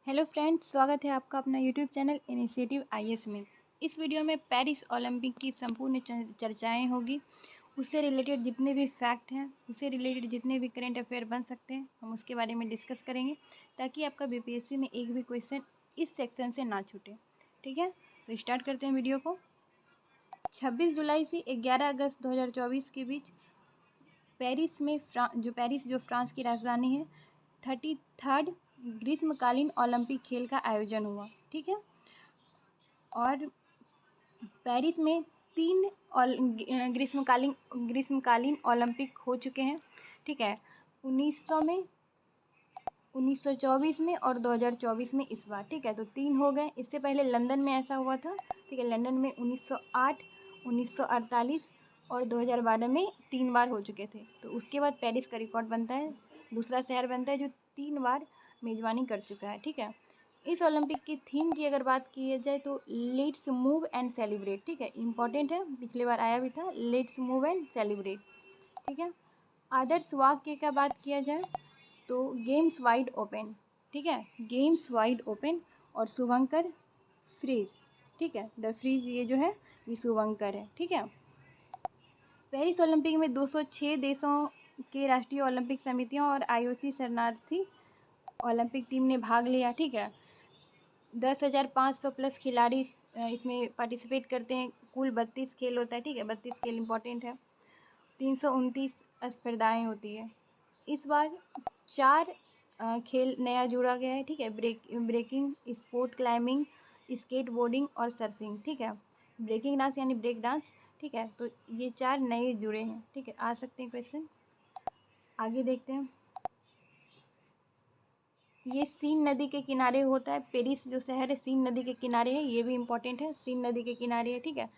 Hello friends, स्वागत है आपका अपना यूट्यूब चैनल इनिशिएटिव आईएएस में। इस वीडियो में पेरिस ओलंपिक की संपूर्ण चर्चाएं होगी। उससे रिलेटेड जितने भी फैक्ट हैं, उससे रिलेटेड जितने भी करंट अफेयर बन सकते हैं, हम उसके बारे में डिस्कस करेंगे ताकि आपका बीपीएससी में एक भी क्वेश्चन इस सेक्शन से ना छूटे। ठीक है, तो स्टार्ट करते हैं वीडियो को। 26 जुलाई से 11 अगस्त 2024 के बीच पेरिस में पेरिस जो फ्रांस की राजधानी है, 33rd ग्रीष्मकालीन ओलंपिक खेल का आयोजन हुआ। ठीक है, और पेरिस में 3 ग्रीष्मकालीन ओलंपिक हो चुके हैं। ठीक है, 1900 में, 1924 में और 2024 में इस बार। ठीक है, तो 3 हो गए। इससे पहले लंदन में ऐसा हुआ था। ठीक है, लंदन में 1908, 1948 और 2012 में 3 बार हो चुके थे। तो उसके बाद पेरिस का रिकॉर्ड बनता है, दूसरा शहर बनता है जो 3 बार मेज़बानी कर चुका है। ठीक है, इस ओलंपिक की थीम की अगर बात की जाए तो लेट्स मूव एंड सेलिब्रेट। ठीक है, इंपॉर्टेंट है, पिछली बार आया भी था, लेट्स मूव एंड सेलिब्रेट। ठीक है, आदर्श वाक्य का बात किया जाए तो गेम्स वाइड ओपन। ठीक है, गेम्स वाइड ओपन और शुभंकर फ्रीज। ठीक है, द फ्रीज ये जो है ये शुभंकर है। ठीक है, पेरिस ओलंपिक में 206 देशों के राष्ट्रीय ओलंपिक समितियों और आईओसी शरणार्थी ओलंपिक टीम ने भाग लिया। ठीक है, 10,500 प्लस खिलाड़ी इसमें पार्टिसिपेट करते हैं। कुल 32 खेल होता है। ठीक है, 32 खेल इंपॉर्टेंट है। 329 स्पर्धाएँ होती है। इस बार 4 खेल नया जोड़ा गया है। ठीक है, breaking, sport climbing, skate boarding और सर्फिंग। ठीक है, ब्रेकिंग डांस यानी ब्रेक डांस। ठीक है, तो ये 4 नए जुड़े हैं। ठीक है, आ सकते हैं क्वेश्चन। आगे देखते हैं। ये सीन नदी के किनारे होता है। पेरिस जो शहर है सीन नदी के किनारे है, ये भी इम्पोर्टेंट है, सीन नदी के किनारे है। ठीक है,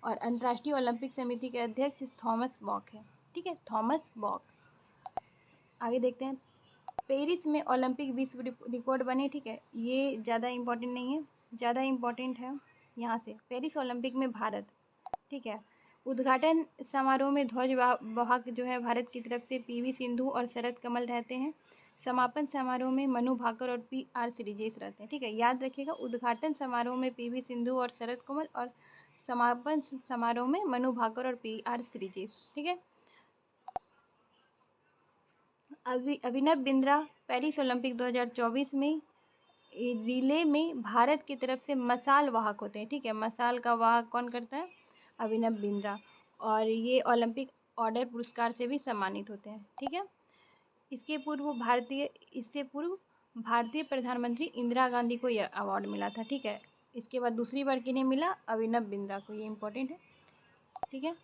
और अंतर्राष्ट्रीय ओलंपिक समिति के अध्यक्ष थॉमस बॉक है। ठीक है, थॉमस बॉक। आगे देखते हैं। पेरिस में ओलंपिक विश्व रिकॉर्ड बने। ठीक है, ये ज़्यादा इम्पोर्टेंट नहीं है, ज़्यादा इम्पोर्टेंट है यहाँ से पेरिस ओलंपिक में भारत। ठीक है, उद्घाटन समारोह में ध्वजवाहक जो है भारत की तरफ से पीवी सिंधु और शरद कमल रहते हैं। समापन समारोह में मनु भाकर और पीआर श्रीजेश रहते हैं। ठीक है, याद रखिएगा, उद्घाटन समारोह में पीवी सिंधु और शरद कमल और समापन समारोह में मनु भाकर और पीआर श्रीजेश। ठीक है, अभिनव बिंद्रा पेरिस ओलंपिक 2024 में रिले में भारत की तरफ से मसाल वाहक होते हैं। ठीक है, मसाल का वाहक कौन करता है? अभिनव बिंद्रा। और ये ओलंपिक ऑर्डर पुरस्कार से भी सम्मानित होते हैं। ठीक है, इससे पूर्व भारतीय प्रधानमंत्री इंदिरा गांधी को यह अवार्ड मिला था। ठीक है, इसके बाद दूसरी बार किन्हें मिला? अभिनव बिंद्रा को, ये इंपॉर्टेंट है। ठीक है,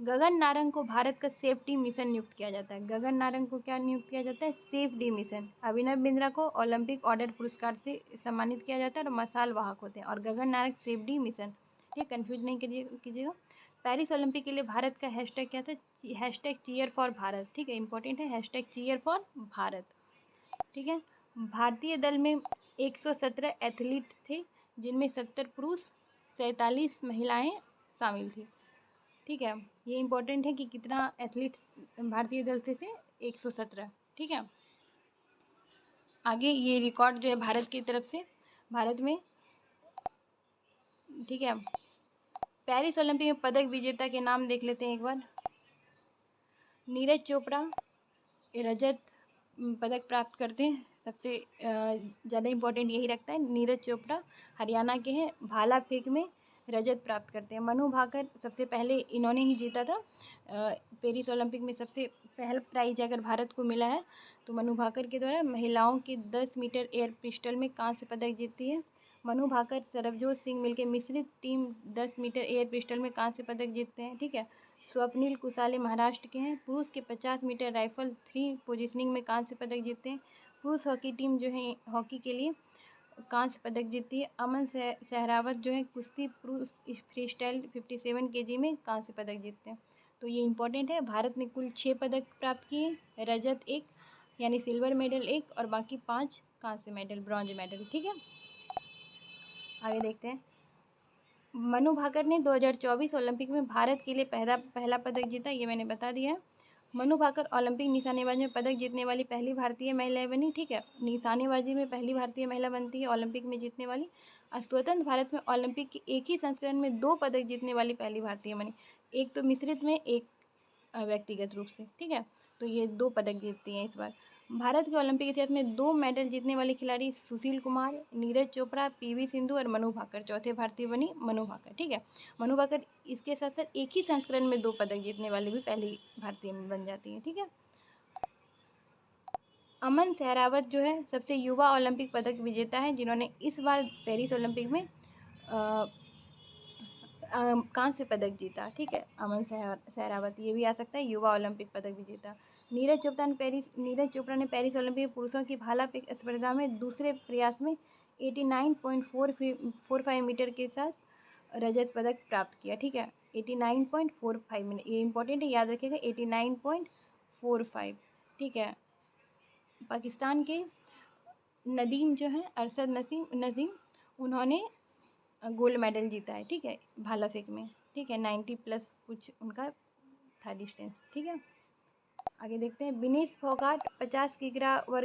गगन नारंग को भारत का सेफ्टी मिशन नियुक्त किया जाता है। गगन नारंग को क्या नियुक्त किया जाता है? Safety mission. अभिनव बिंद्रा को ओलंपिक ऑर्डर पुरस्कार से सम्मानित किया जाता है और मसाल वाहक होते हैं। और गगन नारंग सेफ्टी मिशन, ये कन्फ्यूज नहीं कीजिएगा। पेरिस ओलंपिक के लिए भारत का हैशटैग क्या था? Hashtag cheer for Bharat. ठीक है, इंपॉर्टेंट है, हैशटैग चीयर फॉर भारत। ठीक है, भारतीय दल में 117 एथलीट थे, जिनमें 70 पुरुष, 47 महिलाएं शामिल थी। ठीक है, ये इंपॉर्टेंट है कि कितना एथलीट्स भारतीय दल से थे? 117। ठीक है, आगे ये रिकॉर्ड जो है भारत की तरफ से, भारत में। ठीक है, पेरिस ओलंपिक में पदक विजेता के नाम देख लेते हैं एक बार। नीरज चोपड़ा रजत पदक प्राप्त करते हैं, सबसे ज़्यादा इम्पोर्टेंट यही रखता है। नीरज चोपड़ा हरियाणा के हैं, भाला फेंक में रजत प्राप्त करते हैं। मनु भाकर सबसे पहले इन्होंने ही जीता था पेरिस ओलंपिक में। सबसे पहला प्राइज अगर भारत को मिला है तो मनु भाकर के द्वारा। महिलाओं के 10 मीटर एयर पिस्टल में कांस्य पदक जीतती है मनु भाकर, सरबजोत सिंह मिलकर मिश्रित टीम 10 मीटर एयर पिस्टल में कांस्य पदक जीतते हैं। ठीक है, स्वप्निल कुसाले महाराष्ट्र के हैं, पुरुष के 50 मीटर राइफल 3 पोजीशनिंग में कांस्य पदक जीतते हैं। पुरुष हॉकी टीम जो है हॉकी के लिए कांस्य पदक जीतती है। अमन सहरावत जो है कुश्ती पुरुष फ्री स्टाइल 57 kg में कांस्य पदक जीतते हैं। तो ये इंपॉर्टेंट है। भारत ने कुल 6 पदक प्राप्त किए, रजत 1 यानी सिल्वर मेडल 1 और बाकी 5 कांस्य मेडल, ब्रॉन्ज मेडल। ठीक है, आगे देखते हैं। मनु भाकर ने 2024 ओलंपिक में भारत के लिए पहला पदक जीता, ये मैंने बता दिया है। मनु भाकर ओलंपिक निशानेबाजी में पदक जीतने वाली पहली भारतीय महिला बनी। ठीक है, निशानेबाजी में पहली भारतीय महिला बनती है ओलंपिक में जीतने वाली। और स्वतंत्र भारत में ओलंपिक के एक ही संस्करण में 2 पदक जीतने वाली पहली भारतीय बनी। एक तो मिश्रित में, एक व्यक्तिगत रूप से। ठीक है, तो ये 2 पदक जीतती हैं इस बार। भारत के ओलंपिक इतिहास में 2 मेडल जीतने वाले खिलाड़ी सुशील कुमार, नीरज चोपड़ा, पीवी सिंधु और मनु भाकर। चौथे भारतीय बनी मनु भाकर। ठीक है, मनु भाकर इसके साथ साथ एक ही संस्करण में 2 पदक जीतने वाली भी पहली भारतीय बन जाती है। ठीक है, अमन सहरावत जो है सबसे युवा ओलंपिक पदक विजेता है, जिन्होंने इस बार पेरिस ओलंपिक में कांस्य पदक जीता। ठीक है, अमन सहरावत, ये भी आ सकता है युवा ओलंपिक पदक विजेता। नीरज चोपड़ा ने पेरिस ओलंपिक में पुरुषों की भाला फेंक स्पर्धा में दूसरे प्रयास में 89.45 मीटर के साथ रजत पदक प्राप्त किया। ठीक है, 89.45 मिनट, ये इंपॉर्टेंट है, याद रखिएगा 89.45। ठीक है, पाकिस्तान के नदीम जो है अरशद नसीम, उन्होंने गोल्ड मेडल जीता है। ठीक है, भाला फेंक में। ठीक है, 90 प्लस कुछ उनका था डिस्टेंस। ठीक है, आगे देखते हैं। विनेश फोगाट 50 किग्रा वर्ग